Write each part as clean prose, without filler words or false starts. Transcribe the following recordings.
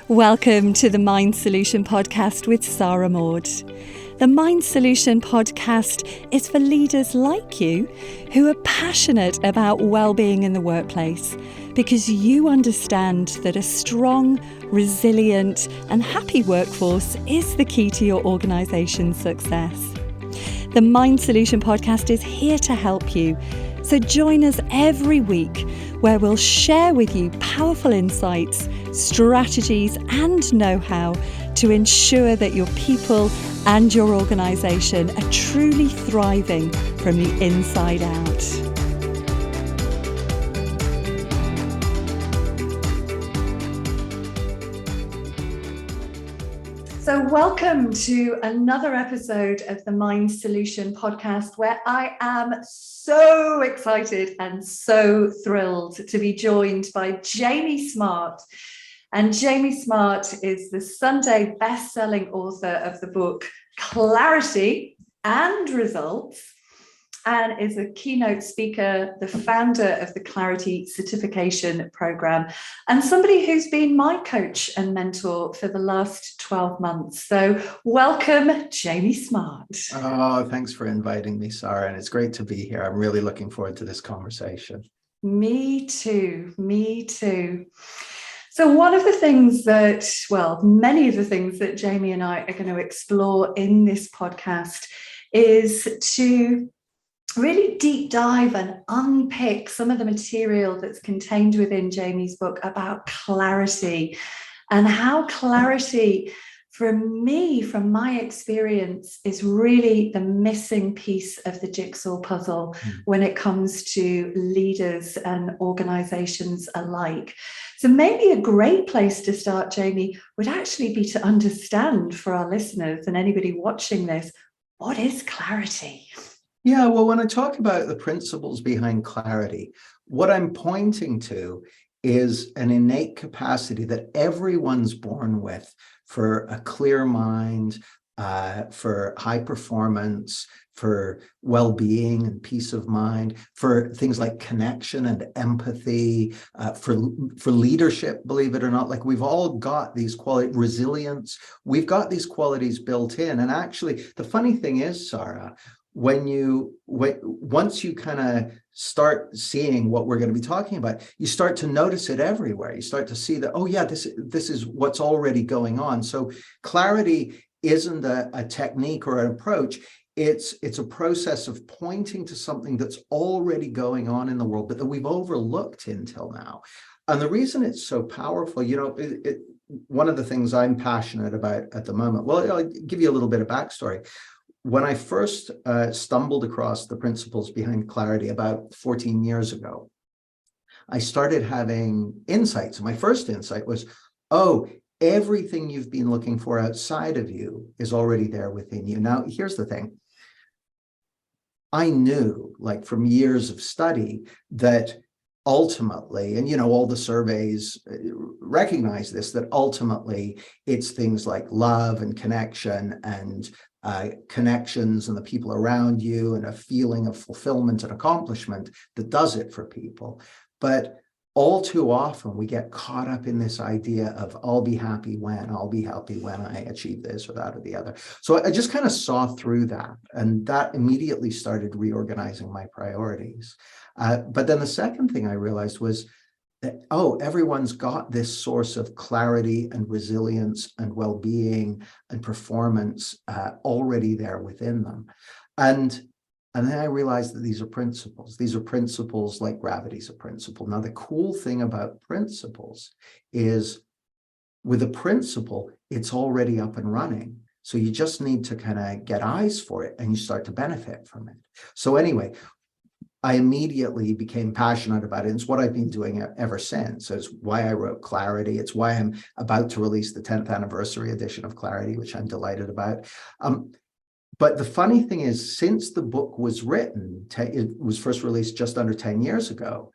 Welcome to the Mind Solution podcast with Sarah Maud. The Mind Solution podcast is for leaders like you who are passionate about well-being in the workplace because you understand that a strong, resilient and happy workforce is the key to your organisation's success. The Mind Solution podcast is here to help you. So join us every week where we'll share with you powerful insights, strategies and know-how to ensure that your people and your organisation are truly thriving from the inside out. So welcome to another episode of the Mind Solution podcast, where I am so excited and so thrilled to be joined by Jamie Smart. And Jamie Smart is the Sunday best-selling author of the book Clarity and Results, and is a keynote speaker, the founder of the Clarity Certification Program, and somebody who's been my coach and mentor for the last 12 months. So welcome, Jamie Smart. Oh, thanks for inviting me, Sarah. And it's great to be here. I'm really looking forward to this conversation. Me too. So one of the things that, many of the things that Jamie and I are going to explore in this podcast is to really deep dive and unpick some of the material that's contained within Jamie's book about clarity, and how clarity, from my experience, is really the missing piece of the jigsaw puzzle when it comes to leaders and organizations alike. So maybe a great place to start, Jamie, would actually be to understand for our listeners and anybody watching this, what is clarity? Yeah, well, when I talk about the principles behind clarity, what I'm pointing to is an innate capacity that everyone's born with for a clear mind, for high performance, for well-being and peace of mind, for things like connection and empathy, for leadership, believe it or not. Like, we've all got these qualities, resilience, we've got these qualities built in. And actually, the funny thing is, Sarah, once you kind of start seeing what we're going to be talking about, you start to notice it everywhere. You start to see that, oh yeah, this is what's already going on. So clarity isn't a technique or an approach. It's a process of pointing to something that's already going on in the world, but that we've overlooked until now. And the reason it's so powerful, one of the things I'm passionate about at the moment, well, I'll give you a little bit of backstory. When I first stumbled across the principles behind clarity about 14 years ago, I started having insights. My first insight was, everything you've been looking for outside of you is already there within you. Now, here's the thing. I knew, like from years of study, that ultimately, and all the surveys recognize this, that ultimately it's things like love and connection and connections and the people around you and a feeling of fulfillment and accomplishment that does it for people. But all too often we get caught up in this idea of I'll be happy when I achieve this or that or the other. So I just kind of saw through that, and that immediately started reorganizing my priorities. But then the second thing I realized was that, everyone's got this source of clarity and resilience and well-being and performance already there within them. And then I realized that these are principles. These are principles like gravity's a principle. Now, the cool thing about principles is with a principle, it's already up and running. So you just need to kind of get eyes for it and you start to benefit from it. So anyway, I immediately became passionate about it. It's what I've been doing ever since. It's why I wrote Clarity. It's why I'm about to release the 10th anniversary edition of Clarity, which I'm delighted about. But the funny thing is, since the book was written, it was first released just under 10 years ago,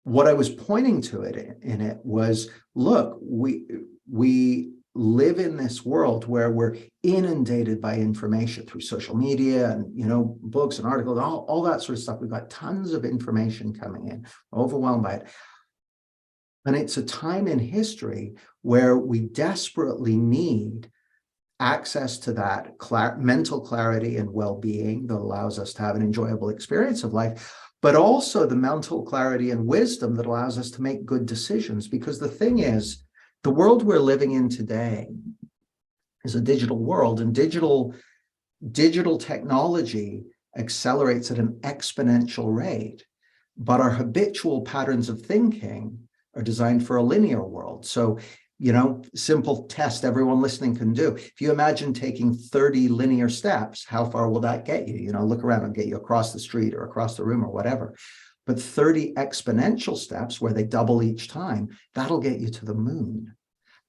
what I was pointing to in it was, look, we live in this world where we're inundated by information through social media and books and articles, all that sort of stuff. We've got tons of information coming in, overwhelmed by it. And it's a time in history where we desperately need access to that mental clarity and well-being that allows us to have an enjoyable experience of life, but also the mental clarity and wisdom that allows us to make good decisions. Because the thing is, the world we're living in today is a digital world, and digital technology accelerates at an exponential rate, but our habitual patterns of thinking are designed for a linear world. So, simple test everyone listening can do. If you imagine taking 30 linear steps, how far will that get you? Look around and get you across the street or across the room or whatever. But 30 exponential steps where they double each time, that'll get you to the moon.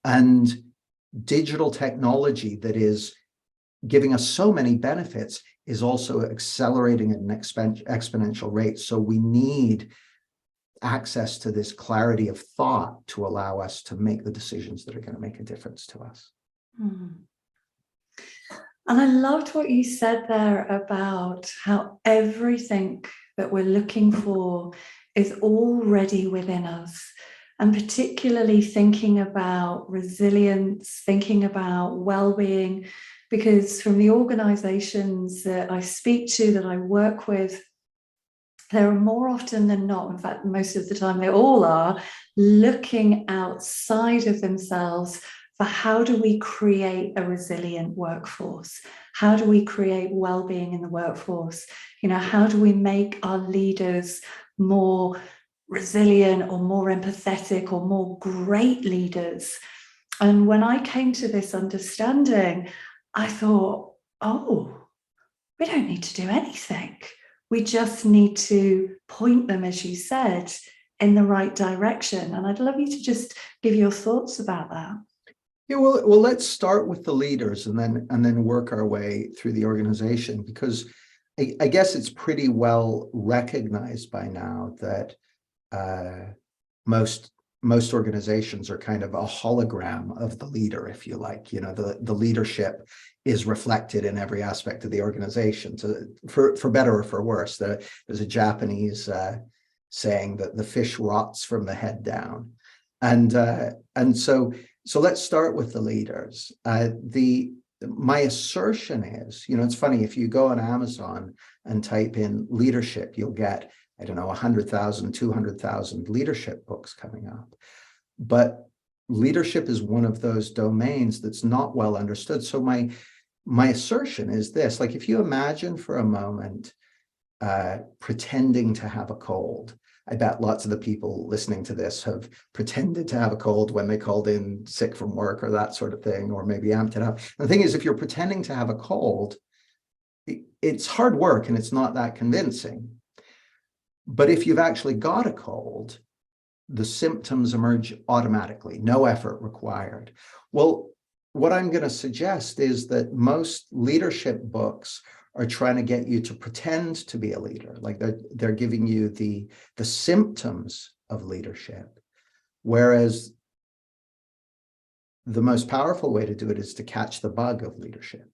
And digital technology that is giving us so many benefits is also accelerating at an exponential rate. So we need access to this clarity of thought to allow us to make the decisions that are going to make a difference to us. Mm. And I loved what you said there about how everything that we're looking for is already within us. And particularly thinking about resilience, thinking about well-being, because from the organizations that I speak to, that I work with, there are more often than not, in fact, most of the time they all are, looking outside of themselves for how do we create a resilient workforce? How do we create well-being in the workforce? How do we make our leaders more resilient or more empathetic or more great leaders? And when I came to this understanding, I thought, oh, we don't need to do anything. We just need to point them, as you said, in the right direction. And I'd love you to just give your thoughts about that. Yeah, well, let's start with the leaders and then work our way through the organization, because I guess it's pretty well recognized by now that most organizations are kind of a hologram of the leader, if you like. The leadership is reflected in every aspect of the organization, for better or for worse. There's a Japanese saying that the fish rots from the head down, and so let's start with the leaders. My assertion is, it's funny, if you go on Amazon and type in leadership, you'll get, 100,000, 200,000 leadership books coming up. But leadership is one of those domains that's not well understood. So my assertion is this: like, if you imagine for a moment pretending to have a cold. I bet lots of the people listening to this have pretended to have a cold when they called in sick from work or that sort of thing, or maybe amped it up. And the thing is, if you're pretending to have a cold, it's hard work and it's not that convincing. But if you've actually got a cold, the symptoms emerge automatically, no effort required. Well, what I'm going to suggest is that most leadership books are trying to get you to pretend to be a leader. Like they're giving you the symptoms of leadership. Whereas the most powerful way to do it is to catch the bug of leadership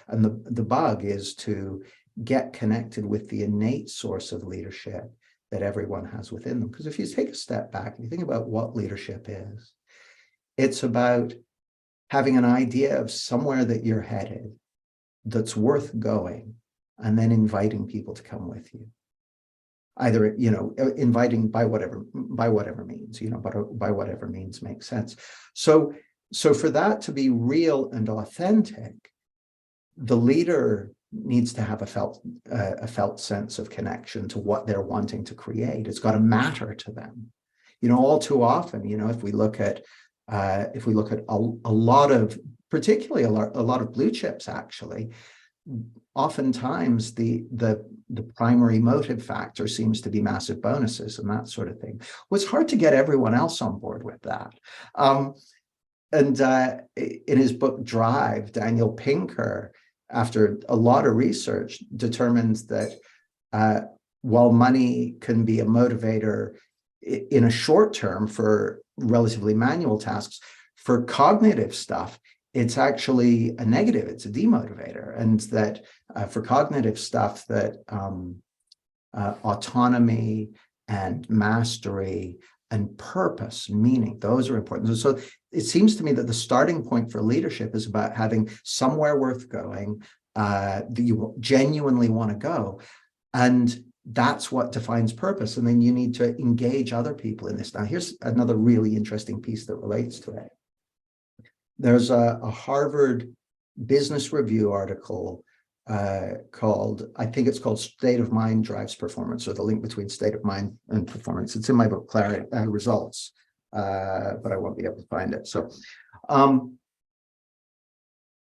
and the bug is to get connected with the innate source of leadership that everyone has within them. Because if you take a step back and you think about what leadership is, it's about having an idea of somewhere that you're headed that's worth going, and then inviting people to come with you. Either, inviting by whatever means, but by whatever means makes sense. So for that to be real and authentic, the leader needs to have a felt sense of connection to what they're wanting to create. It's got to matter to them. All too often, if we look at a lot of, particularly a lot of blue chips, actually, oftentimes the primary motive factor seems to be massive bonuses and that sort of thing. Well, it's hard to get everyone else on board with that. And in his book Drive, Daniel Pinker, after a lot of research, determines that while money can be a motivator in a short term for relatively manual tasks, for cognitive stuff, it's actually a negative, it's a demotivator. And that for cognitive stuff, that autonomy and mastery and purpose, meaning, those are important. So it seems to me that the starting point for leadership is about having somewhere worth going, that you genuinely want to go. And that's what defines purpose. And then you need to engage other people in this. Now, here's another really interesting piece that relates to it. There's a Harvard Business Review article called, I think it's called State of Mind Drives Performance, or the link between state of mind and performance. It's in my book, Clarity Results, but I won't be able to find it. So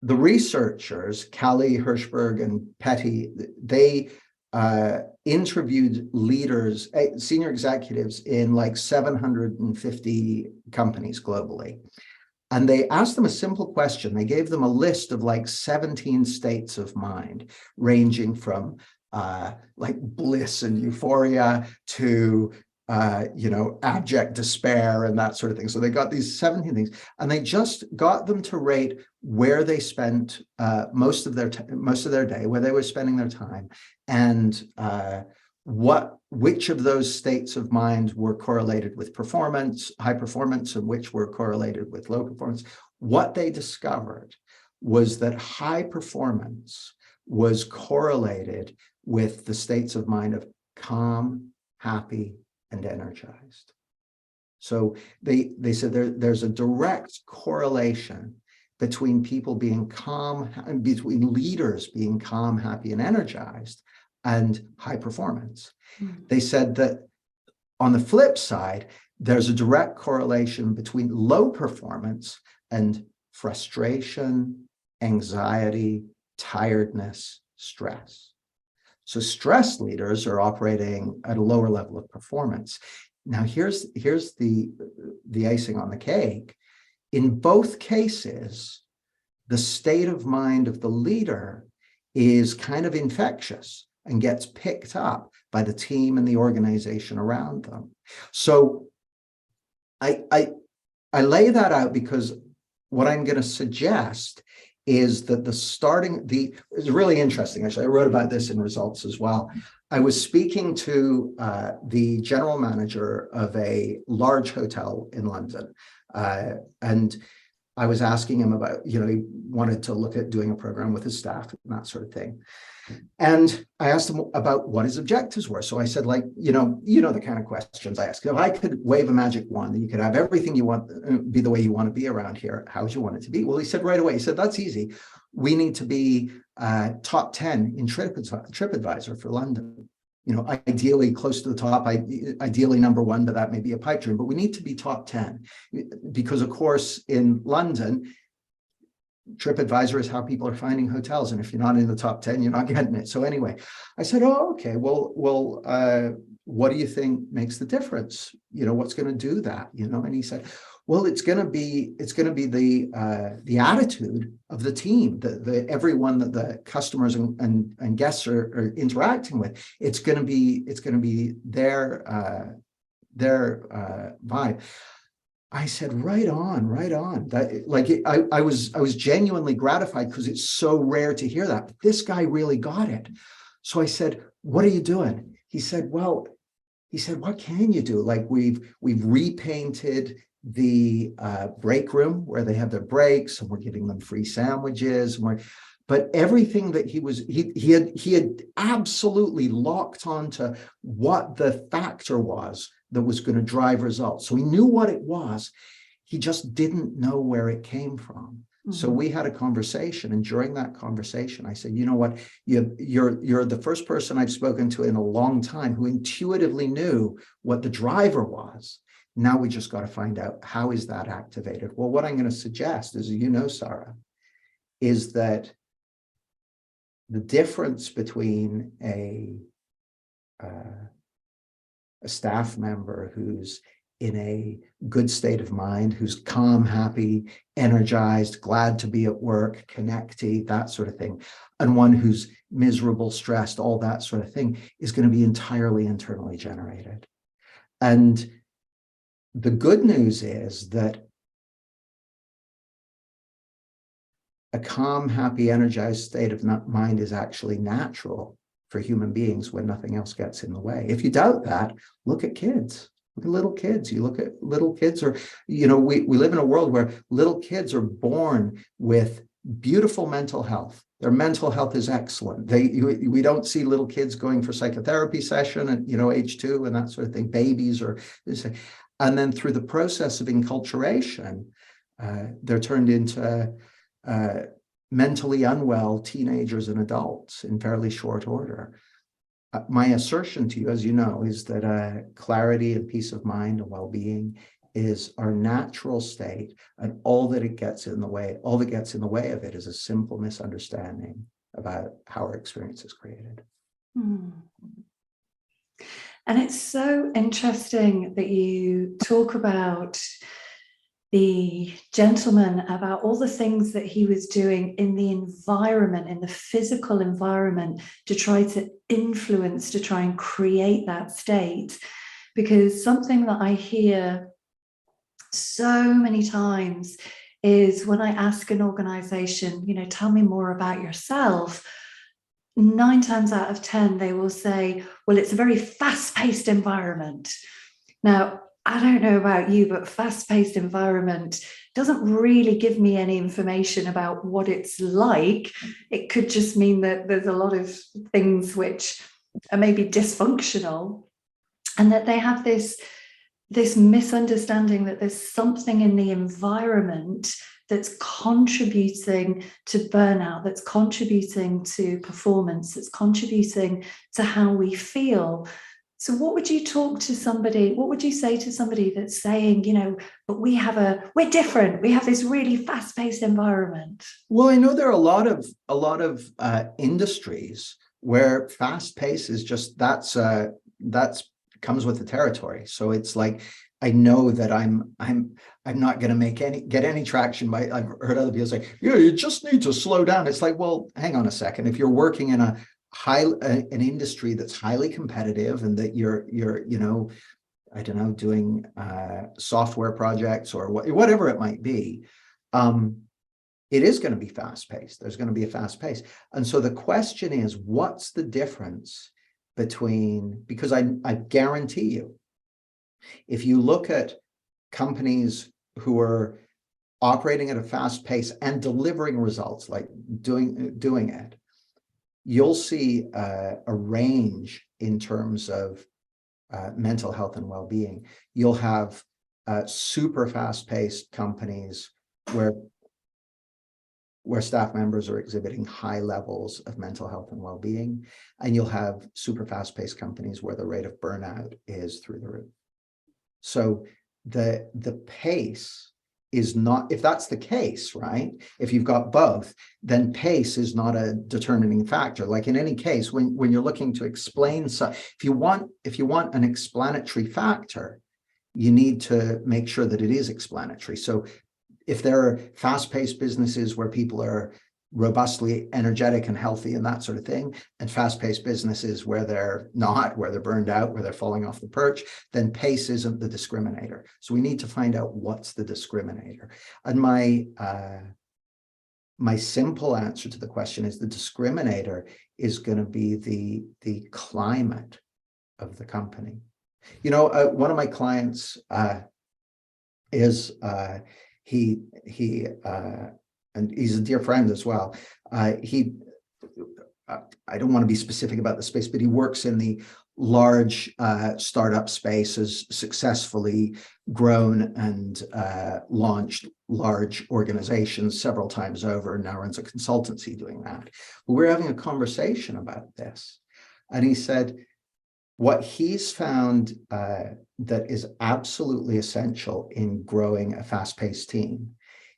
the researchers, Callie, Hirschberg, and Petty, they interviewed leaders, senior executives in like 750 companies globally. And they asked them a simple question. They gave them a list of like 17 states of mind, ranging from like bliss and euphoria to abject despair and that sort of thing. So they got these 17 things, and they just got them to rate where they spent most of their day, where they were spending their time, and which of those states of mind were correlated with performance, high performance, and which were correlated with low performance. What they discovered was that high performance was correlated with the states of mind of calm, happy, and energized. So they said there's a direct correlation between people being calm, and between leaders being calm, happy, and energized, and high performance. They said that on the flip side, there's a direct correlation between low performance and frustration, anxiety, tiredness, stress. So stress leaders are operating at a lower level of performance. Now, here's the icing on the cake. In both cases, the state of mind of the leader is kind of infectious and gets picked up by the team and the organization around them. So I lay that out because what I'm going to suggest is that it's really interesting. Actually, I wrote about this in Results as well. I was speaking to the general manager of a large hotel in London, and I was asking him about, he wanted to look at doing a program with his staff and that sort of thing. And I asked him about what his objectives were. So I said, like, the kind of questions I ask. If I could wave a magic wand and you could have everything you want, be the way you want to be around here, how would you want it to be? Well, he said right away, he said, that's easy. We need to be top 10 in TripAdvisor for London. Ideally close to the top, ideally number one, but that may be a pipe dream. But we need to be top 10 because, of course, in London, TripAdvisor is how people are finding hotels. And if you're not in the top 10, you're not getting it. So anyway, I said, oh, okay, well, what do you think makes the difference? What's going to do that? And he said, well, it's going to be the attitude of the team, the everyone that the customers and guests are interacting with. It's going to be their vibe. I said, right on. That, I was genuinely gratified because it's so rare to hear that. But this guy really got it. So I said, what are you doing? He said, what can you do? Like we've repainted the break room where they have their breaks, and we're giving them free sandwiches. But everything that he had absolutely locked onto what the factor was that was going to drive results. So he knew what it was. He just didn't know where it came from. Mm-hmm. So we had a conversation, and during that conversation, I said, you know what, you're the first person I've spoken to in a long time who intuitively knew what the driver was. Now we just got to find out, how is that activated? Well, what I'm going to suggest is, Sarah, is that the difference between a staff member who's in a good state of mind, who's calm, happy, energized, glad to be at work, connecty, that sort of thing, and one who's miserable, stressed, all that sort of thing, is going to be entirely internally generated. And the good news is that a calm, happy, energized state of mind is actually natural for human beings when nothing else gets in the way. If you doubt that, look at kids. Little kids, you look at little kids, or, we live in a world where little kids are born with beautiful mental health. Their mental health is excellent. We don't see little kids going for psychotherapy session at, age 2 and that sort of thing, babies, and then through the process of enculturation, they're turned into mentally unwell teenagers and adults in fairly short order. My assertion to you, as you know, is that clarity and peace of mind and well-being is our natural state, and all that gets in the way of it is a simple misunderstanding about how our experience is created. And it's so interesting that you talk about the gentleman, about all the things that he was doing in the environment, in the physical environment, to try to influence, to try and create that state. Because something that I hear so many times is when I ask an organization, tell me more about yourself, 9 times out of 10, they will say, well, it's a very fast-paced environment. Now, I don't know about you, but fast-paced environment doesn't really give me any information about what it's like. It could just mean that there's a lot of things which are maybe dysfunctional, and that they have this misunderstanding that there's something in the environment that's contributing to burnout, that's contributing to performance, that's contributing to how we feel. So what would you say to somebody that's saying, but we're different, we have this really fast-paced environment? Well, I know there are a lot of industries where fast pace is just that's comes with the territory. So it's like, I know that I'm not going to get any traction by. I've heard other people say, yeah, you just need to slow down. It's like, well, hang on a second. If you're working in an industry that's highly competitive, and that you're I don't know, doing software projects or whatever it might be, it is going to be fast paced. There's going to be a fast pace. And so the question is, what's the difference between, because I guarantee you, if you look at companies who are operating at a fast pace and delivering results, like doing it, you'll see a range in terms of mental health and well-being. You'll have super fast-paced companies where staff members are exhibiting high levels of mental health and well-being, and you'll have super fast-paced companies where the rate of burnout is through the roof. So the pace is not, if that's the case, right? If you've got both, then pace is not a determining factor. Like in any case, when you're looking to explain, if you want an explanatory factor, you need to make sure that it is explanatory. So if there are fast-paced businesses where people are robustly energetic and healthy and that sort of thing, and fast-paced businesses where they're not, where they're burned out, where they're falling off the perch, then pace isn't the discriminator. So we need to find out what's the discriminator. And my simple answer to the question is the discriminator is going to be the climate of the company. One of my clients is and he's a dear friend as well. I don't want to be specific about the space, but he works in the large startup space, has successfully grown and launched large organizations several times over, and now runs a consultancy doing that. But we're having a conversation about this, and he said what he's found that is absolutely essential in growing a fast-paced team.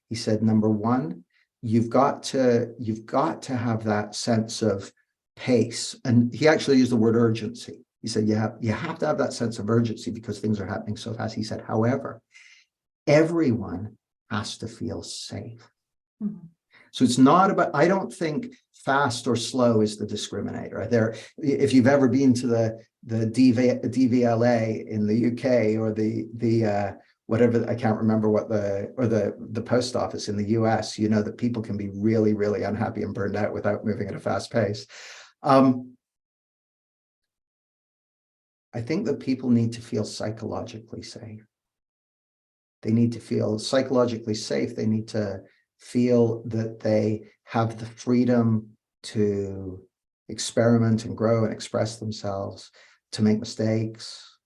He said, number one, you've got to have that sense of pace. And he actually used the word urgency. He said, you have to have that sense of urgency because things are happening so fast. He said, however, everyone has to feel safe. Mm-hmm. So it's not about, I don't think fast or slow is the discriminator. If you've ever been to the DVLA in the UK or the whatever, I can't remember what the post office in the US, that people can be really, really unhappy and burned out without moving at a fast pace. I think that people need to feel psychologically safe. They need to feel psychologically safe. They need to feel that they have the freedom to experiment and grow and express themselves, to make mistakes.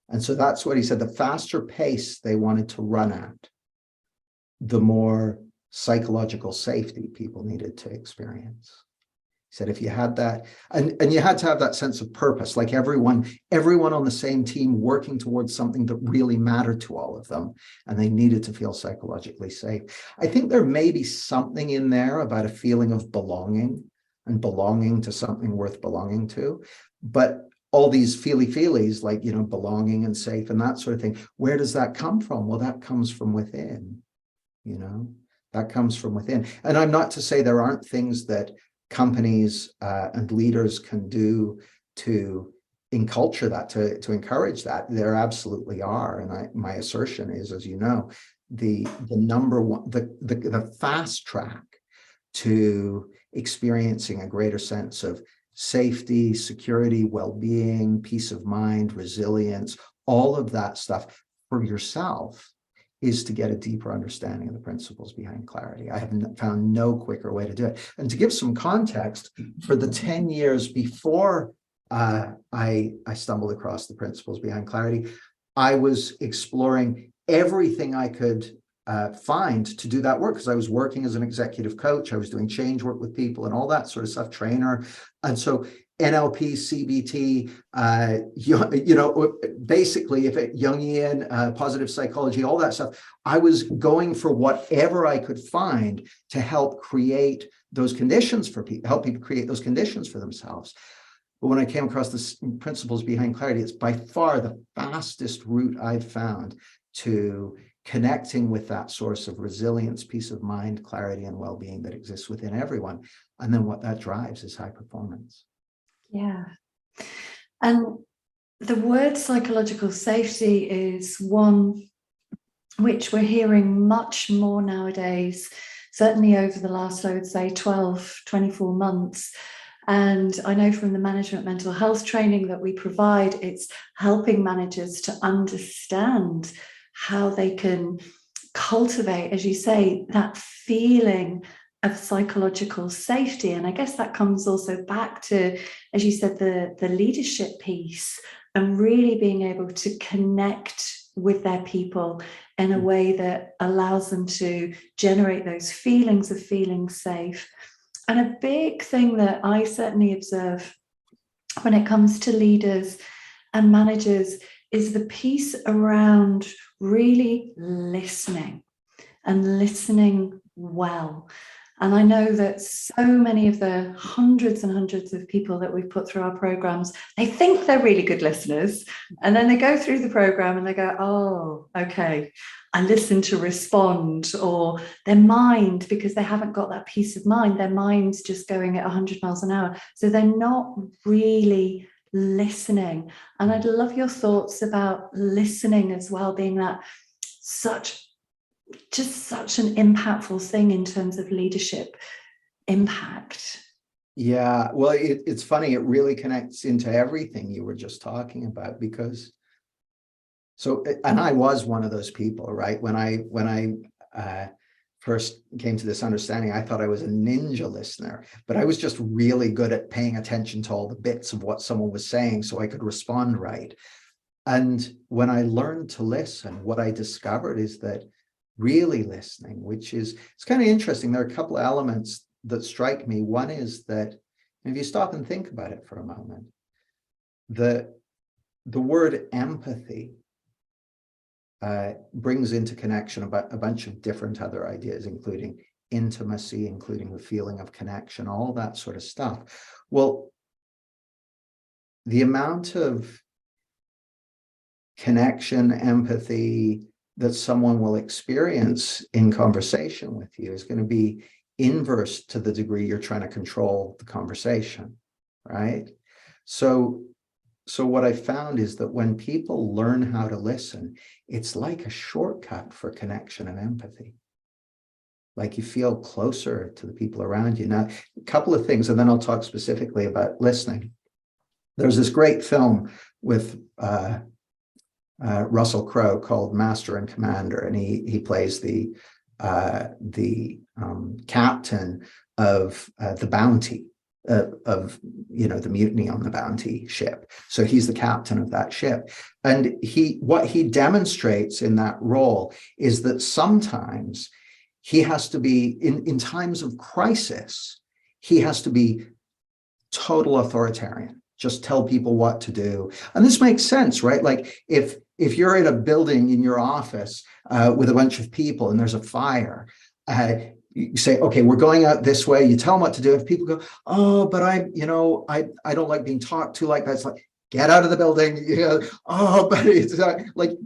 And so that's what he said. The faster pace they wanted to run at, the more psychological safety people needed to experience. He said if you had that, and you had to have that sense of purpose, like everyone on the same team working towards something that really mattered to all of them, and they needed to feel psychologically safe. I think there may be something in there about a feeling of belonging and belonging to something worth belonging to, but all these feelies like, belonging and safe and that sort of thing, where does that come from? Well, that comes from within, that comes from within. And I'm not to say there aren't things that companies and leaders can do to enculture that, to encourage that. There absolutely are. And my assertion is, as you know, the number one, the fast track to experiencing a greater sense of safety, security, well-being, peace of mind, resilience, all of that stuff for yourself is to get a deeper understanding of the principles behind clarity. I have found no quicker way to do it. And to give some context, for the 10 years before I stumbled across the principles behind clarity, I was exploring everything I could find to do that work, because I was working as an executive coach. I was doing change work with people and all that sort of stuff, trainer. And so NLP, CBT, basically, if it Jungian, positive psychology, all that stuff, I was going for whatever I could find to help create those conditions for people, help people create those conditions for themselves. But when I came across the principles behind clarity, it's by far the fastest route I've found to connecting with that source of resilience, peace of mind, clarity, and well-being that exists within everyone. And then what that drives is high performance. Yeah. And the word psychological safety is one which we're hearing much more nowadays, certainly over the last, I would say, 12, 24 months. And I know from the management mental health training that we provide, it's helping managers to understand how they can cultivate, as you say, that feeling of psychological safety. And I guess that comes also back to, as you said, the leadership piece, and really being able to connect with their people in a way that allows them to generate those feelings of feeling safe. And a big thing that I certainly observe when it comes to leaders and managers is the piece around really listening and listening well. And I know that so many of the hundreds and hundreds of people that we've put through our programs, they think they're really good listeners. And then they go through the program and they go, oh, okay, I listen to respond. Or their mind, because they haven't got that peace of mind, their mind's just going at 100 miles an hour. So they're not really listening. And I'd love your thoughts about listening as well, being that such an impactful thing in terms of leadership impact. Yeah, well, it's funny. It really connects into everything you were just talking about, because and I was one of those people, right? When I first came to this understanding, I thought I was a ninja listener, but I was just really good at paying attention to all the bits of what someone was saying so I could respond right. And when I learned to listen, what I discovered is that really listening, it's kind of interesting. There are a couple of elements that strike me. One is that if you stop and think about it for a moment, the word empathy brings into connection about a bunch of different other ideas, including intimacy, including the feeling of connection, all that sort of stuff. Well, the amount of connection, empathy that someone will experience in conversation with you is going to be inverse to the degree you're trying to control the conversation, right? So what I found is that when people learn how to listen, it's like a shortcut for connection and empathy. Like you feel closer to the people around you. Now, a couple of things, and then I'll talk specifically about listening. There's this great film with Russell Crowe called Master and Commander, and he plays the captain of the Bounty, of the mutiny on the Bounty ship. So he's the captain of that ship, and what he demonstrates in that role is that sometimes he has to be in times of crisis, he has to be total authoritarian, just tell people what to do. And this makes sense, right? Like if you're in a building in your office with a bunch of people and there's a fire, you say, okay, we're going out this way. You tell them what to do. If people go, oh, but I don't like being talked to like that. It's like, get out of the building. Oh, but it's like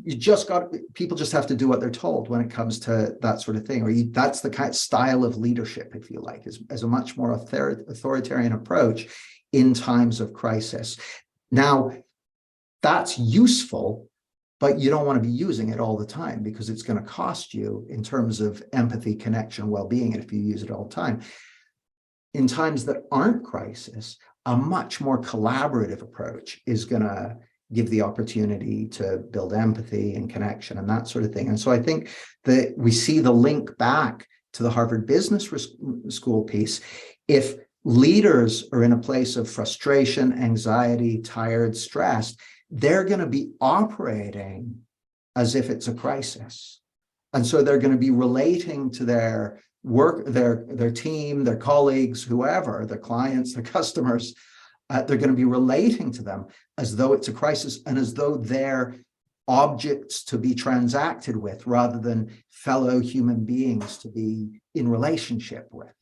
people just have to do what they're told when it comes to that sort of thing. Or that's the kind of style of leadership, if you like, is a much more authoritarian approach in times of crisis. Now, that's useful, but you don't want to be using it all the time because it's going to cost you in terms of empathy, connection, well-being, and if you use it all the time. In times that aren't crisis, a much more collaborative approach is going to give the opportunity to build empathy and connection and that sort of thing. And so I think that we see the link back to the Harvard Business School piece. If leaders are in a place of frustration, anxiety, tired, stressed, they're going to be operating as if it's a crisis. And so they're going to be relating to their work, their team, their colleagues, whoever, their clients, their customers. They're going to be relating to them as though it's a crisis and as though they're objects to be transacted with rather than fellow human beings to be in relationship with.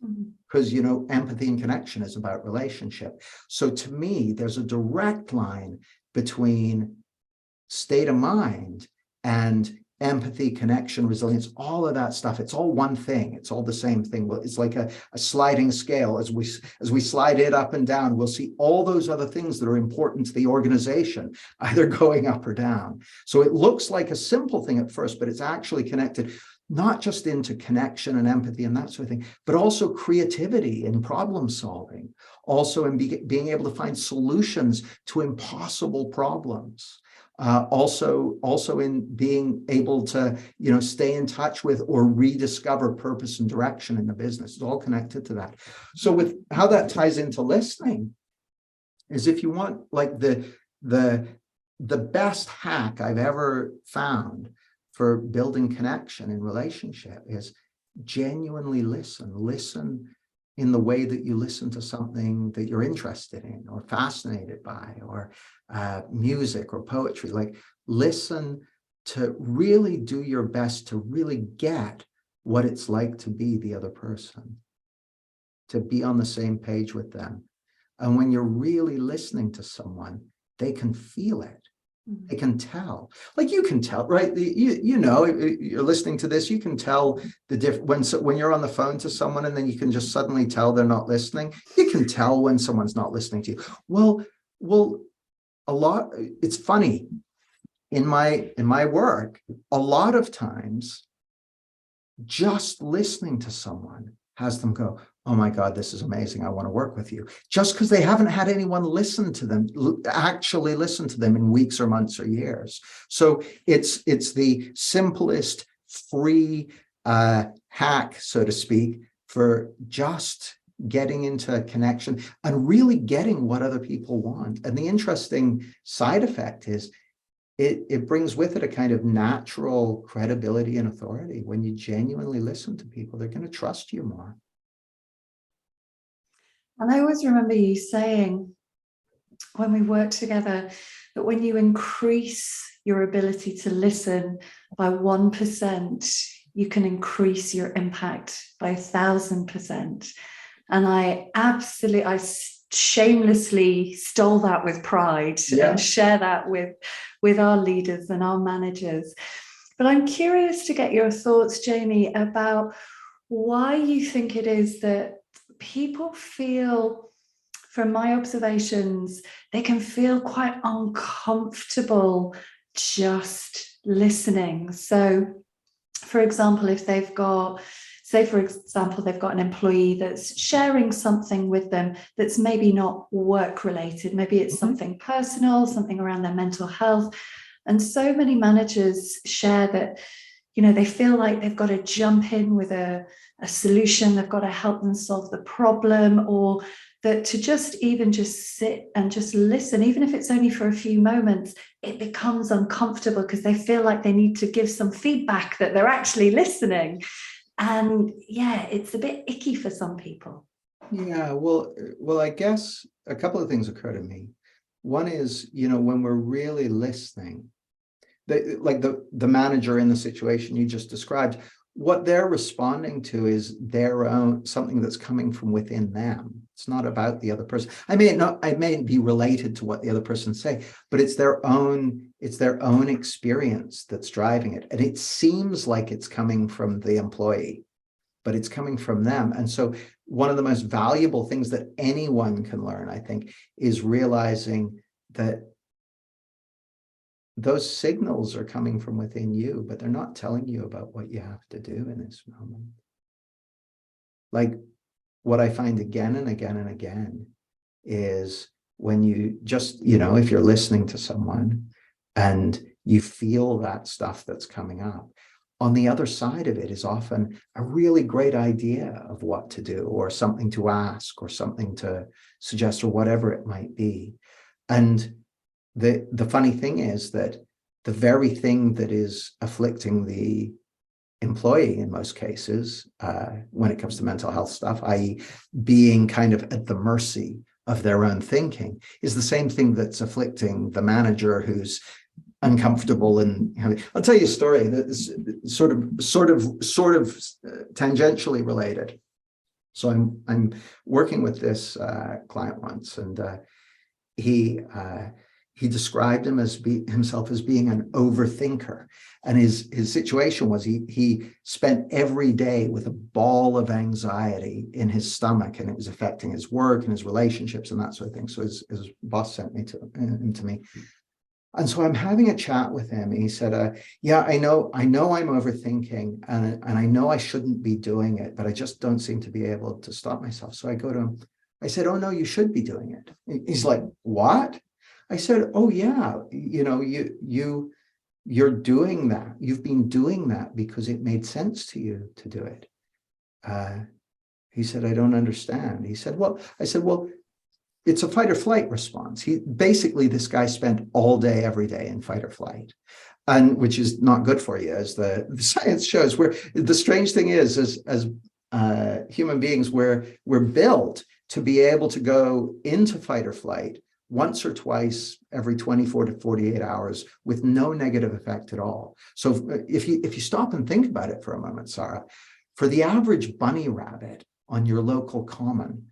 Because, empathy and connection is about relationship. So to me, there's a direct line between state of mind and empathy, connection, resilience, all of that stuff. It's all one thing. It's all the same thing. It's like a sliding scale. As we slide it up and down, we'll see all those other things that are important to the organization, either going up or down. So it looks like a simple thing at first, but it's actually connected not just into connection and empathy and that sort of thing, but also creativity and problem solving, also in being able to find solutions to impossible problems. Also in being able to, stay in touch with or rediscover purpose and direction in the business. It's all connected to that. So with how that ties into listening is, if you want like the best hack I've ever found for building connection in relationship is genuinely listen in the way that you listen to something that you're interested in or fascinated by, or music or poetry. Like, listen to really do your best to really get what it's like to be the other person, to be on the same page with them. And when you're really listening to someone, they can feel it. They can tell. Like, you can tell, right? You're listening to this, you can tell the difference when you're on the phone to someone and then you can just suddenly tell they're not listening. You can tell when someone's not listening to you. Well, it's funny, in my work, a lot of times just listening to someone has them go, oh my God, this is amazing. I want to work with you. Just because they haven't had anyone actually listen to them in weeks or months or years. So it's the simplest free hack, so to speak, for just getting into connection and really getting what other people want. And the interesting side effect is it brings with it a kind of natural credibility and authority. When you genuinely listen to people, they're going to trust you more. And I always remember you saying when we worked together that when you increase your ability to listen by 1%, you can increase your impact by 1,000%. And I shamelessly stole that with pride and share that with our leaders and our managers. But I'm curious to get your thoughts, Jamie, about why you think it is that people feel, from my observations, they can feel quite uncomfortable just listening. So, for example, if they've got say, for example, they've got an employee that's sharing something with them that's maybe not work related. Maybe it's something personal, something around their mental health. And so many managers share that, they feel like they've got to jump in with a solution. They've got to help them solve the problem, or that to just sit and just listen, even if it's only for a few moments, it becomes uncomfortable because they feel like they need to give some feedback that they're actually listening. And it's a bit icky for some people. Yeah, well, I guess a couple of things occur to me. One is, when we're really listening, the manager in the situation you just described, what they're responding to is their own, something that's coming from within them. It's not about the other person. I may be related to what the other person say, but it's their own experience that's driving it. And it seems like it's coming from the employee, but it's coming from them. And so one of the most valuable things that anyone can learn, I think, is realizing that those signals are coming from within you, but they're not telling you about what you have to do in this moment. Like what I find again and again and again is when you just, if you're listening to someone and you feel that stuff that's coming up, on the other side of it is often a really great idea of what to do, or something to ask, or something to suggest, or whatever it might be. And the funny thing is that the very thing that is afflicting the employee in most cases, when it comes to mental health stuff, i.e. being kind of at the mercy of their own thinking, is the same thing that's afflicting the manager who's uncomfortable. And I'll tell you a story that's sort of tangentially related. So I'm working with this client once, and he described himself as being an overthinker. And his situation was he spent every day with a ball of anxiety in his stomach, and it was affecting his work and his relationships and that sort of thing. So his boss sent him to me. And so I'm having a chat with him, and he said, yeah, I know I'm overthinking, and I know I shouldn't be doing it, but I just don't seem to be able to stop myself. So I go to him, I said, oh no, you should be doing it. He's like, what? I said, oh yeah, you're doing that. You've been doing that because it made sense to you to do it. He said, I don't understand. He said, well, I said, well, it's a fight or flight response. This guy spent all day, every day in fight or flight, and which is not good for you, as the science shows. Where the strange thing is, as human beings, we're built to be able to go into fight or flight once or twice every 24 to 48 hours with no negative effect at all. So if you stop and think about it for a moment, Sarah, for the average bunny rabbit on your local common,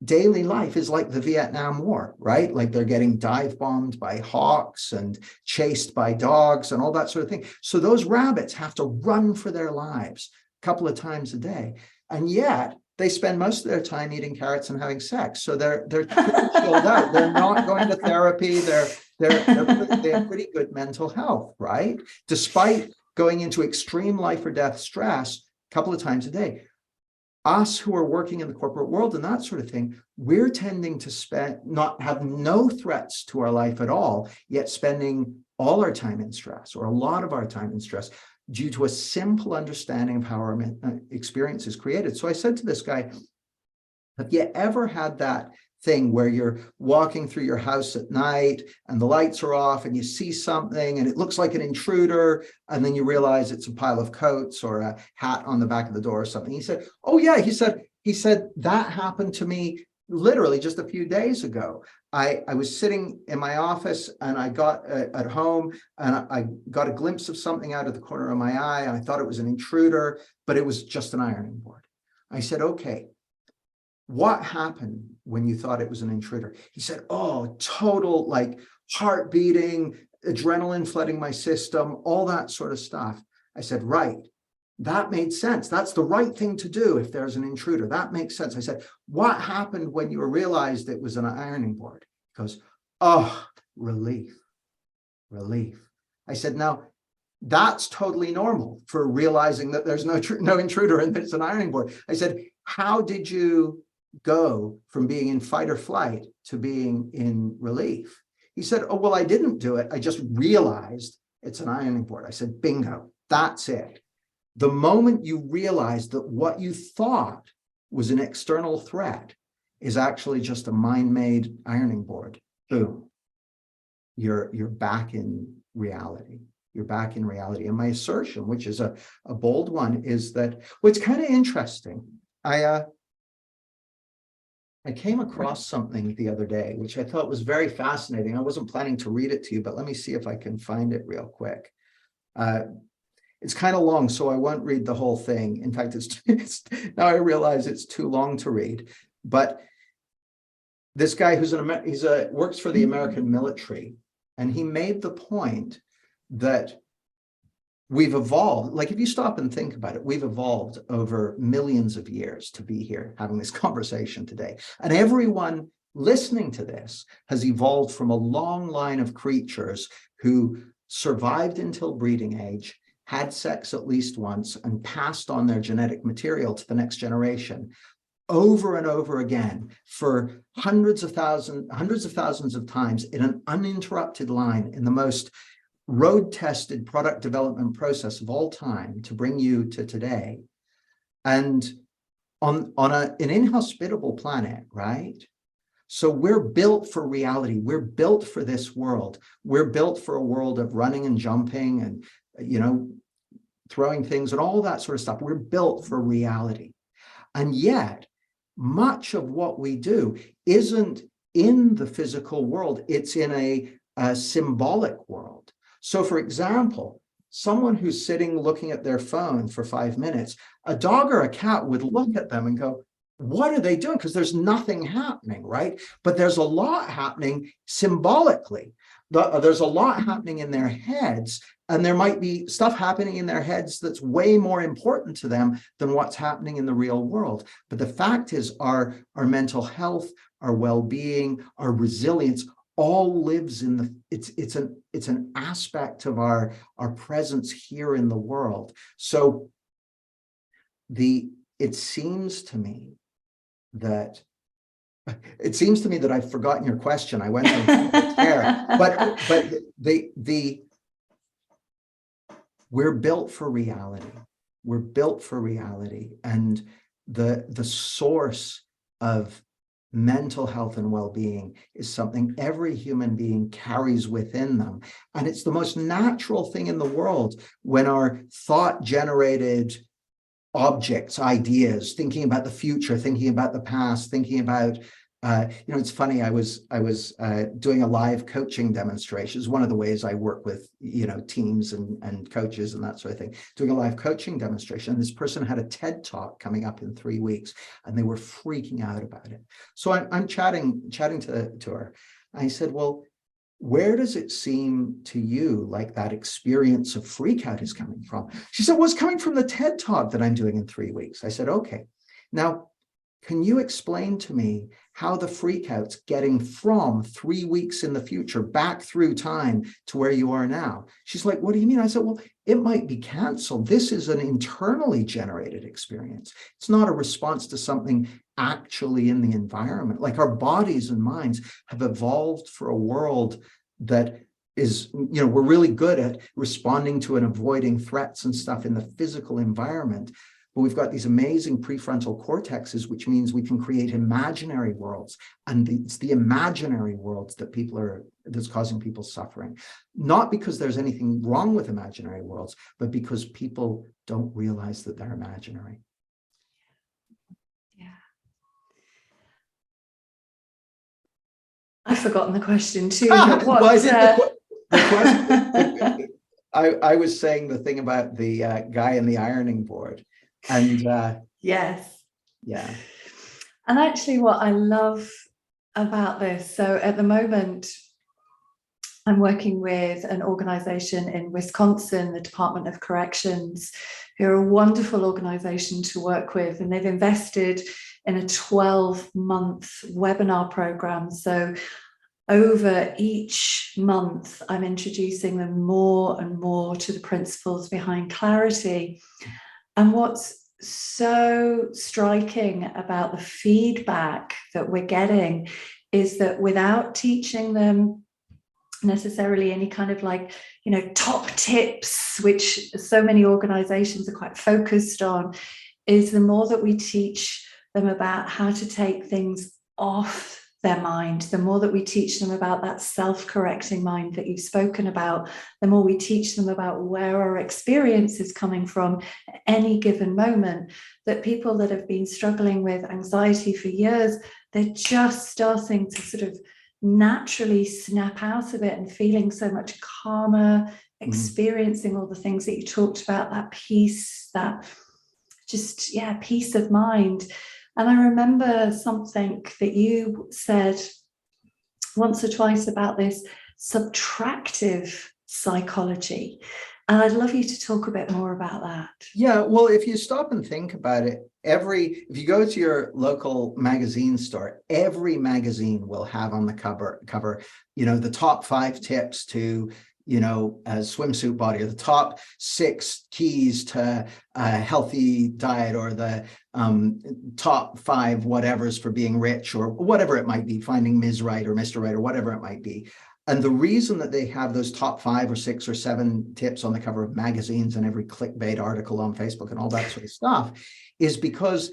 daily life is like the Vietnam War, right? Like they're getting dive bombed by hawks and chased by dogs and all that sort of thing. So those rabbits have to run for their lives a couple of times a day. And yet they spend most of their time eating carrots and having sex. So they're pretty chilled out. They're not going to therapy. They have pretty good mental health, right? Despite going into extreme life or death stress a couple of times a day. Us who are working in the corporate world and that sort of thing, we're tending to have no threats to our life at all, yet spending all our time in stress, or a lot of our time in stress, due to a simple understanding of how our experience is created. So I said to this guy, have you ever had that thing where you're walking through your house at night and the lights are off and you see something and it looks like an intruder, and then you realize it's a pile of coats or a hat on the back of the door or something? He said, oh yeah, he said that happened to me literally just a few days ago. I was sitting in my office and I got at home and I got a glimpse of something out of the corner of my eye. And I thought it was an intruder, but it was just an ironing board. I said, okay, what happened when you thought it was an intruder? He said, oh, total like heart beating, adrenaline flooding my system, all that sort of stuff. I said, right. That made sense. That's the right thing to do if there's an intruder. That makes sense. I said, what happened when you realized it was an ironing board? He goes, oh, relief. I said, now, That's totally normal for realizing that there's no intruder and it's an ironing board. I said, how did you go from being in fight or flight to being in relief? He said, oh, well, I didn't do it. I just realized it's an ironing board. I said, bingo, that's it. The moment you realize that what you thought was an external threat is actually just a mind-made ironing board, boom, you're back in reality. You're back in reality. And my assertion, which is a bold one, is that, well, it's kind of interesting. I came across something the other day, which I thought was very fascinating. I wasn't planning to read it to you, but let me see if I can find it real quick. It's kind of long, so I won't read the whole thing. In fact, it's now I realize it's too long to read. But this guy works for the American military, and he made the point that we've evolved. Like, if you stop and think about it, we've evolved over millions of years to be here having this conversation today. And everyone listening to this has evolved from a long line of creatures who survived until breeding age, had sex at least once, and passed on their genetic material to the next generation over and over again for hundreds of thousands of times in an uninterrupted line, in the most road-tested product development process of all time to bring you to today. And on an inhospitable planet, right? So we're built for reality. We're built for this world. We're built for a world of running and jumping and, throwing things and all that sort of stuff. We're built for reality. And yet, much of what we do isn't in the physical world. It's in a symbolic world. So, for example, someone who's sitting looking at their phone for 5 minutes, a dog or a cat would look at them and go, what are they doing? Because there's nothing happening, right? But there's a lot happening symbolically. There's a lot happening in their heads, and there might be stuff happening in their heads that's way more important to them than what's happening in the real world. But the fact is, our mental health, our well-being, our resilience all lives in the, it's an aspect of our presence here in the world. So it seems to me that I've forgotten your question. I went on there, but we're built for reality. We're built for reality, and the source of mental health and well-being is something every human being carries within them. And it's the most natural thing in the world when our thought-generated objects, ideas, thinking about the future, thinking about the past, thinking about, it's funny, I was doing a live coaching demonstration. It's one of the ways I work with, teams and coaches and that sort of thing, doing a live coaching demonstration. And this person had a TED talk coming up in 3 weeks, and they were freaking out about it. So I'm chatting to her. I said, well, where does it seem to you like that experience of freak out is coming from? She said, well, it's coming from the TED talk that I'm doing in 3 weeks. I said, okay, now, can you explain to me how the freak out's getting from 3 weeks in the future back through time to where you are now? She's like, what do you mean? I said, well, it might be canceled. This is an internally generated experience. It's not a response to something actually in the environment. Like, our bodies and minds have evolved for a world that is, we're really good at responding to and avoiding threats and stuff in the physical environment. But we've got these amazing prefrontal cortexes, which means we can create imaginary worlds. And it's the imaginary worlds that's causing people suffering. Not because there's anything wrong with imaginary worlds, but because people don't realize that they're imaginary. Yeah. I've forgotten the question too. But what, well, the question, I was saying the thing about the guy in the ironing board. And yes. Yeah. And actually what I love about this, so at the moment, I'm working with an organization in Wisconsin, the Department of Corrections, who are a wonderful organization to work with, and they've invested in a 12-month webinar program. So over each month, I'm introducing them more and more to the principles behind clarity. And what's so striking about the feedback that we're getting is that without teaching them necessarily any kind of like, top tips, which so many organizations are quite focused on, is the more that we teach them about how to take things off their mind, the more that we teach them about that self-correcting mind that you've spoken about, the more we teach them about where our experience is coming from at any given moment, that people that have been struggling with anxiety for years, they're just starting to sort of naturally snap out of it and feeling so much calmer, experiencing all the things that you talked about, that peace, that just, peace of mind. And I remember something that you said once or twice about this subtractive psychology. And I'd love you to talk a bit more about that. Yeah, well, if you stop and think about it, if you go to your local magazine store, every magazine will have on the cover, the top 5 tips to, a swimsuit body, or the top 6 keys to a healthy diet, or the top 5 whatevers for being rich, or whatever it might be, finding Ms. Right or Mr. Right, or whatever it might be. And the reason that they have those top 5 or 6 or 7 tips on the cover of magazines and every clickbait article on Facebook and all that sort of stuff is because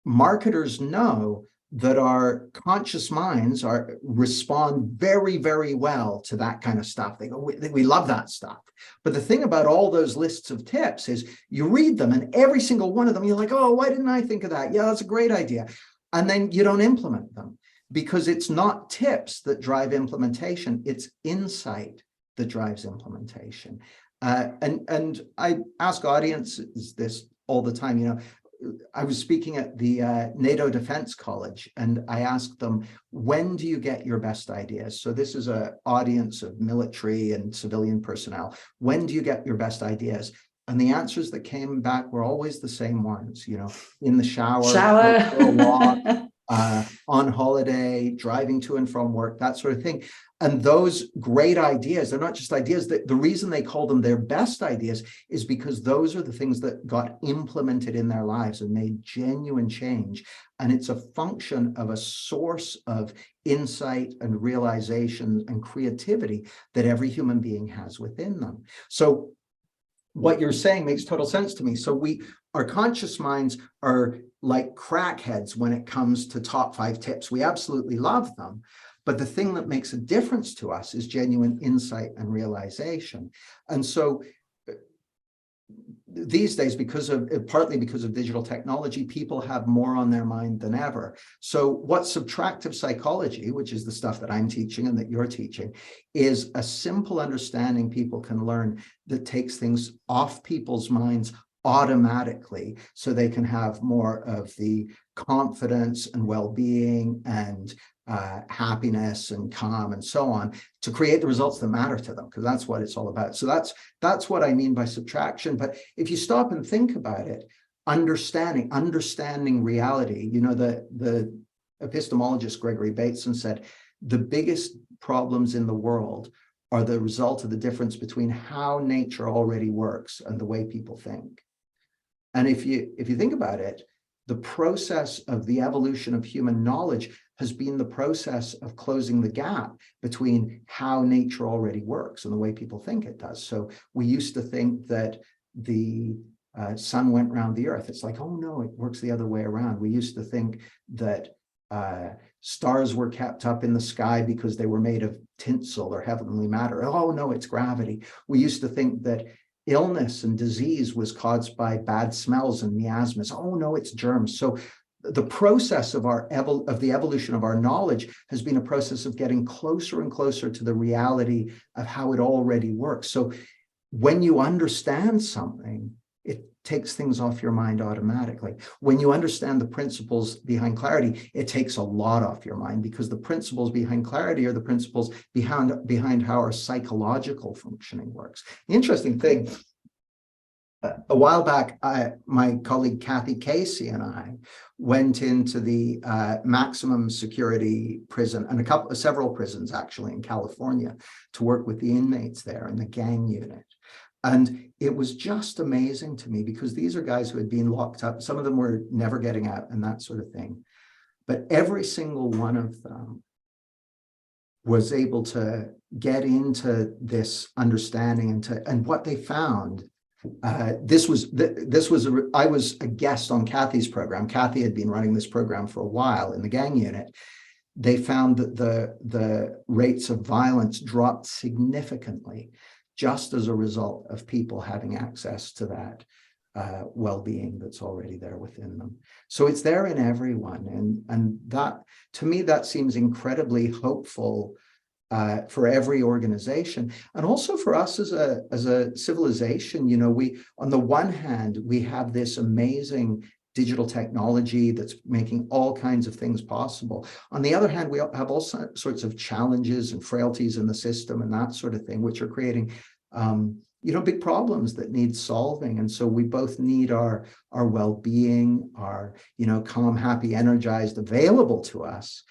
marketers know that our conscious minds respond very, very well to that kind of stuff. They go, we love that stuff. But the thing about all those lists of tips is you read them, and every single one of them, you're like, oh, why didn't I think of that? Yeah, that's a great idea. And then you don't implement them, because it's not tips that drive implementation, it's insight that drives implementation. And I ask audiences this all the time. I was speaking at the NATO Defense College, and I asked them, when do you get your best ideas? So this is an audience of military and civilian personnel. When do you get your best ideas? And the answers that came back were always the same ones, in the shower, for a walk, on holiday, driving to and from work, that sort of thing. And those great ideas, they're not just ideas. The reason they call them their best ideas is because those are the things that got implemented in their lives and made genuine change. And it's a function of a source of insight and realization and creativity that every human being has within them. So what you're saying makes total sense to me. So our conscious minds are like crackheads when it comes to top 5 tips. We absolutely love them. But the thing that makes a difference to us is genuine insight and realization. And so these days, partly because of digital technology, people have more on their mind than ever. So what subtractive psychology, which is the stuff that I'm teaching and that you're teaching, is a simple understanding people can learn that takes things off people's minds automatically, so they can have more of the confidence and well-being and happiness and calm and so on, to create the results that matter to them, because that's what it's all about. So that's what I mean by subtraction. But if you stop and think about it, understanding reality, the epistemologist Gregory Bateson said, the biggest problems in the world are the result of the difference between how nature already works and the way people think. And if you think about it, the process of the evolution of human knowledge has been the process of closing the gap between how nature already works and the way people think it does. So we used to think that the sun went around the earth. It's like, oh no, it works the other way around. We used to think that stars were kept up in the sky because they were made of tinsel or heavenly matter. Oh no, it's gravity. We used to think that illness and disease was caused by bad smells and miasmas. Oh no, it's germs. So the process of the evolution of our knowledge has been a process of getting closer and closer to the reality of how it already works. So when you understand something, it takes things off your mind automatically. When you understand the principles behind clarity, it takes a lot off your mind, because the principles behind clarity are the principles behind how our psychological functioning works. The interesting thing a while back, my colleague Kathy Casey and I went into the maximum security prison, and several prisons actually in California, to work with the inmates there in the gang unit. And it was just amazing to me, because these are guys who had been locked up. Some of them were never getting out and that sort of thing. But every single one of them was able to get into this understanding, and what they found. I was a guest on Kathy's program. Kathy had been running this program for a while in the gang unit. They found that the rates of violence dropped significantly, just as a result of people having access to that well-being that's already there within them. So it's there in everyone, and that, to me, that seems incredibly hopeful for every organization, and also for us as a civilization. We, on the one hand, we have this amazing digital technology that's making all kinds of things possible. On the other hand, we have all sorts of challenges and frailties in the system and that sort of thing, which are creating big problems that need solving. And so we both need our well-being, our calm, happy, energized, available to us,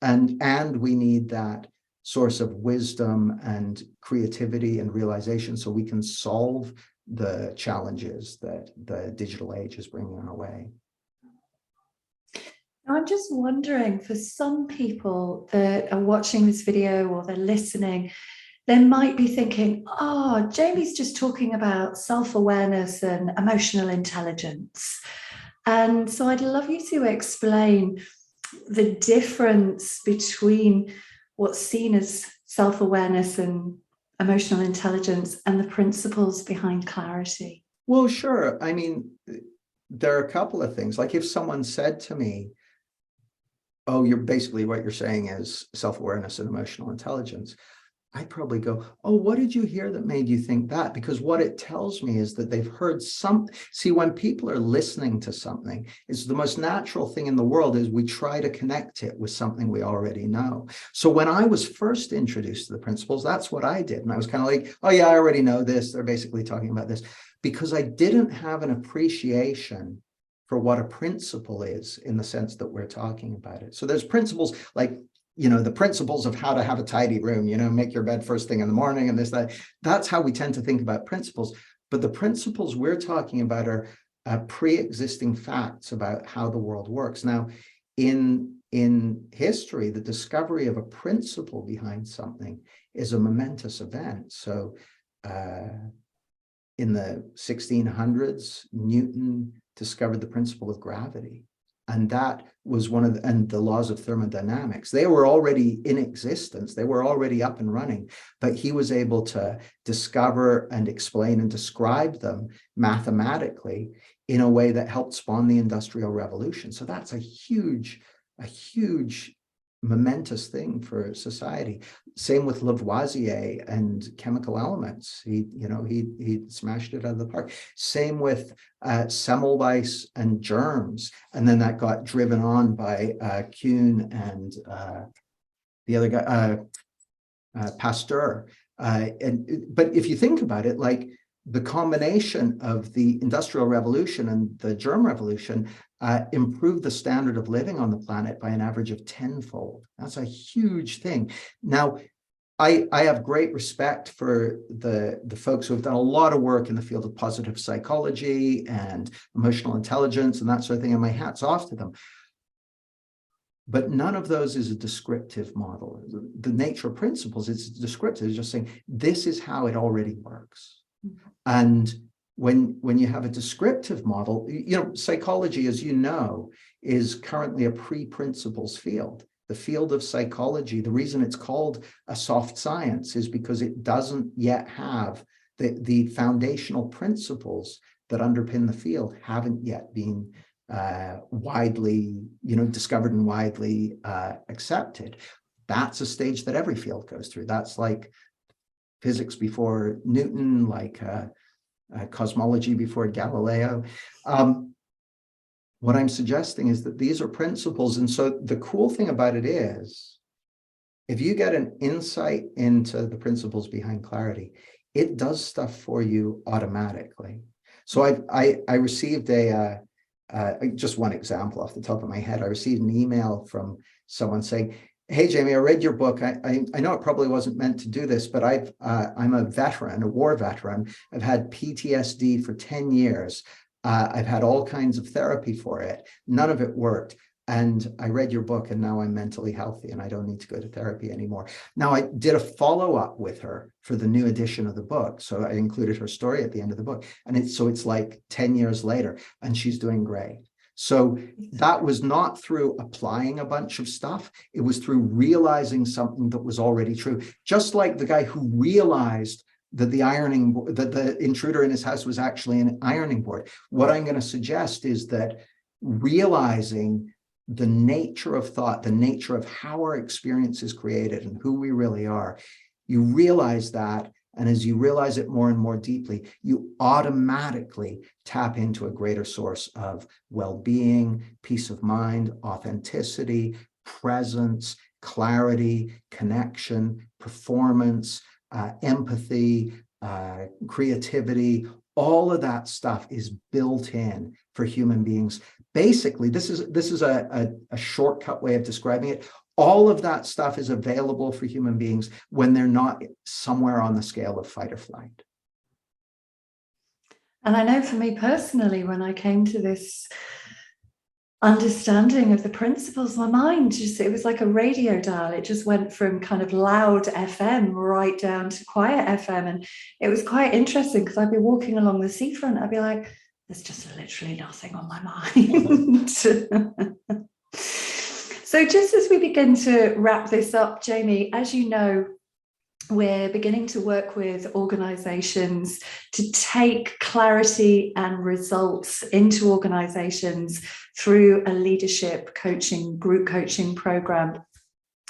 and we need that source of wisdom and creativity and realization, so we can solve the challenges that the digital age is bringing our way. Now, I'm just wondering, for some people that are watching this video or they're listening, they might be thinking, oh, Jamie's just talking about self-awareness and emotional intelligence. And so I'd love you to explain the difference between what's seen as self-awareness and emotional intelligence and the principles behind clarity. Well, sure. I mean, there are a couple of things. Like, if someone said to me, oh, what you're saying is self-awareness and emotional intelligence, I'd probably go, oh, what did you hear that made you think that? Because what it tells me is that they've heard see, when people are listening to something, it's the most natural thing in the world is we try to connect it with something we already know. So when I was first introduced to the principles, that's what I did. And I was kind of like, oh yeah, I already know this. They're basically talking about this, because I didn't have an appreciation for what a principle is in the sense that we're talking about it. So there's principles like, the principles of how to have a tidy room, make your bed first thing in the morning and this, that. That's how we tend to think about principles. But the principles we're talking about are pre-existing facts about how the world works. Now, in history, the discovery of a principle behind something is a momentous event. So in the 1600s, Newton discovered the principle of gravity. And that was and the laws of thermodynamics. They were already in existence. They were already up and running, but he was able to discover and explain and describe them mathematically in a way that helped spawn the Industrial Revolution. So that's a huge momentous thing for society. Same with Lavoisier and chemical elements. He smashed it out of the park. Same with Semmelweis and germs, and then that got driven on by Kuhn and the other guy, Pasteur. But if you think about it, like, the combination of the Industrial Revolution and the germ revolution improved the standard of living on the planet by an average of tenfold. That's a huge thing. Now, I have great respect for the folks who have done a lot of work in the field of positive psychology and emotional intelligence and that sort of thing, and my hat's off to them. But none of those is a descriptive model. The nature of principles, it's descriptive. It's just saying, this is how it already works. And when you have a descriptive model, psychology, as you know, is currently a pre-principles field. The field of psychology, the reason it's called a soft science is because it doesn't yet have the foundational principles that underpin the field haven't yet been widely, discovered and widely accepted. That's a stage that every field goes through. That's like physics before Newton, like cosmology before Galileo. What I'm suggesting is that these are principles. And so the cool thing about it is, if you get an insight into the principles behind clarity, it does stuff for you automatically. So I received just one example off the top of my head. I received an email from someone saying, "Hey, Jamie, I read your book. I know it probably wasn't meant to do this, but I'm a veteran, a war veteran. I've had PTSD for 10 years. I've had all kinds of therapy for it. None of it worked. And I read your book and now I'm mentally healthy and I don't need to go to therapy anymore." Now, I did a follow-up with her for the new edition of the book. So I included her story at the end of the book. And it's like 10 years later and she's doing great. So that was not through applying a bunch of stuff. It was through realizing something that was already true. Just like the guy who realized that the intruder in his house was actually an ironing board. What I'm going to suggest is that realizing the nature of thought, the nature of how our experience is created and who we really are, you realize that. And as you realize it more and more deeply, you automatically tap into a greater source of well-being, peace of mind, authenticity, presence, clarity, connection, performance, empathy, creativity. All of that stuff is built in for human beings. Basically, this is a shortcut way of describing it. All of that stuff is available for human beings when they're not somewhere on the scale of fight or flight. And I know for me personally, when I came to this understanding of the principles, my mind it was like a radio dial. It just went from kind of loud FM right down to quiet FM. And it was quite interesting because I'd be walking along the seafront. I'd be like, there's just literally nothing on my mind. So just as we begin to wrap this up, Jamie, as you know, we're beginning to work with organizations to take clarity and results into organizations through a leadership coaching, group coaching program.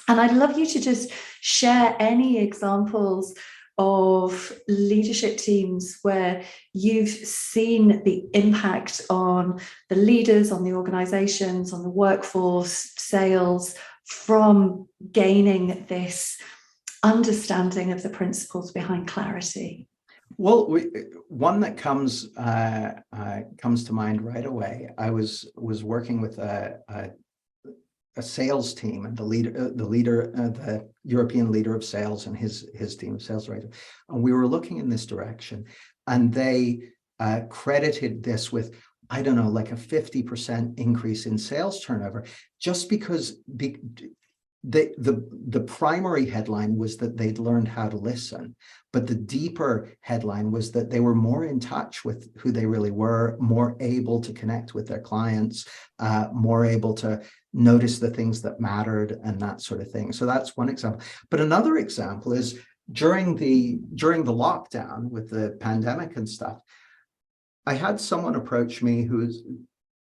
And I'd love you to just share any examples of leadership teams where you've seen the impact on the leaders, on the organizations, on the workforce, sales, from gaining this understanding of the principles behind clarity. Well, one that comes to mind right away. I was working with a sales team, and the European leader of sales and his team of sales writers, and we were looking in this direction, and they credited this with, I don't know, like a 50% increase in sales turnover, just because the primary headline was that they'd learned how to listen, but the deeper headline was that they were more in touch with who they really were, more able to connect with their clients, more able to notice the things that mattered and that sort of thing. So that's one example. But another example is during the lockdown with the pandemic and stuff, I had someone approach me who's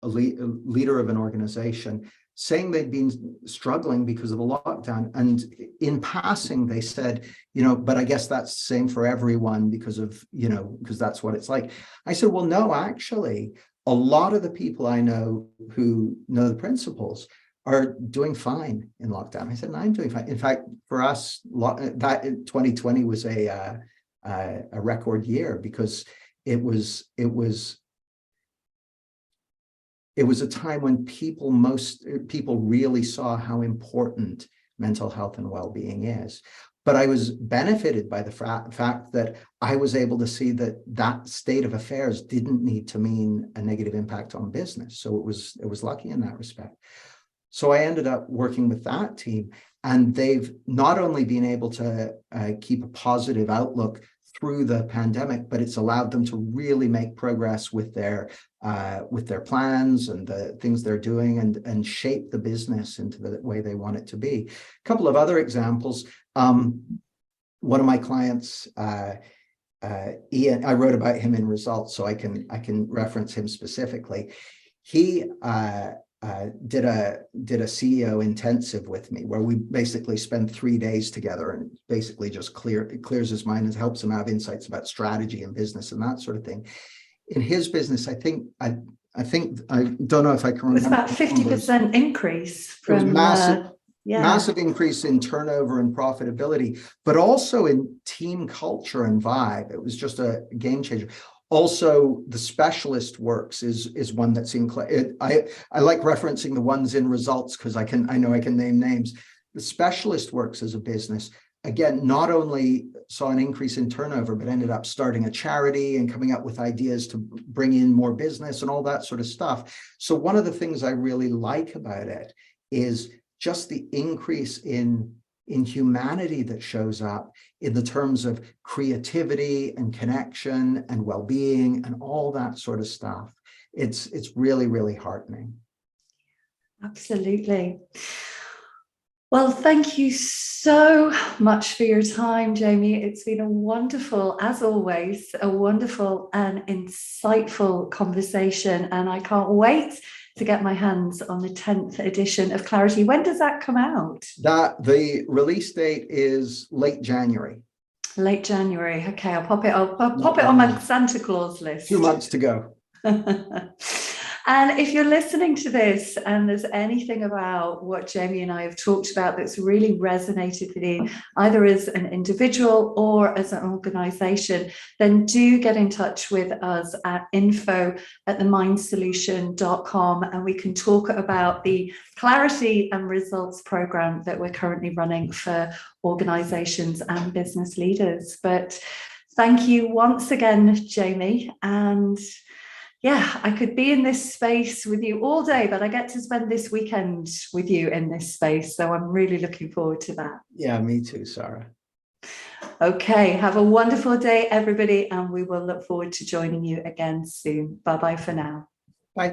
a leader of an organization, saying they'd been struggling because of the lockdown. And in passing, they said, but I guess that's the same for everyone because that's what it's like. I said, well, no, actually, a lot of the people I know who know the principles are doing fine in lockdown. I said, and I'm doing fine. In fact, for us, that 2020 was a record year because it was a time when people really saw how important mental health and well-being is. But I was benefited by the fact that I was able to see that state of affairs didn't need to mean a negative impact on business. So it was lucky in that respect. So I ended up working with that team, and they've not only been able to keep a positive outlook through the pandemic, but it's allowed them to really make progress with their plans and the things they're doing, and shape the business into the way they want it to be. A couple of other examples. One of my clients, Ian, I wrote about him in Results, so I can reference him specifically. He did a CEO intensive with me, where we basically spend 3 days together and basically just clears his mind and helps him have insights about strategy and business and that sort of thing. In his business, I think I don't know if I can remember. It was about 50% increase from massive increase in turnover and profitability, but also in team culture and vibe. It was just a game changer. Also, the specialist works is one that's I like referencing the ones in results because I know I can name names. The specialist works as a business, again, not only saw an increase in turnover, but ended up starting a charity and coming up with ideas to bring in more business and all that sort of stuff. So one of the things I really like about it is just the increase in humanity that shows up in the terms of creativity and connection and well-being and all that sort of stuff. It's really, really heartening. Absolutely. Well, thank you so much for your time, Jamie. It's been a wonderful, as always, a wonderful and insightful conversation. And I can't wait to get my hands on the 10th edition of Clarity. When does that come out? The release date is late January. Late January. Okay, I'll pop it on my Santa Claus list. 2 months to go. And if you're listening to this and there's anything about what Jamie and I have talked about that's really resonated with you, either as an individual or as an organisation, then do get in touch with us at info@themindsolution.com, and we can talk about the Clarity and Results programme that we're currently running for organisations and business leaders. But thank you once again, Jamie. And yeah, I could be in this space with you all day, but I get to spend this weekend with you in this space. So I'm really looking forward to that. Yeah, me too, Sarah. Okay, have a wonderful day, everybody, and we will look forward to joining you again soon. Bye-bye for now. Bye.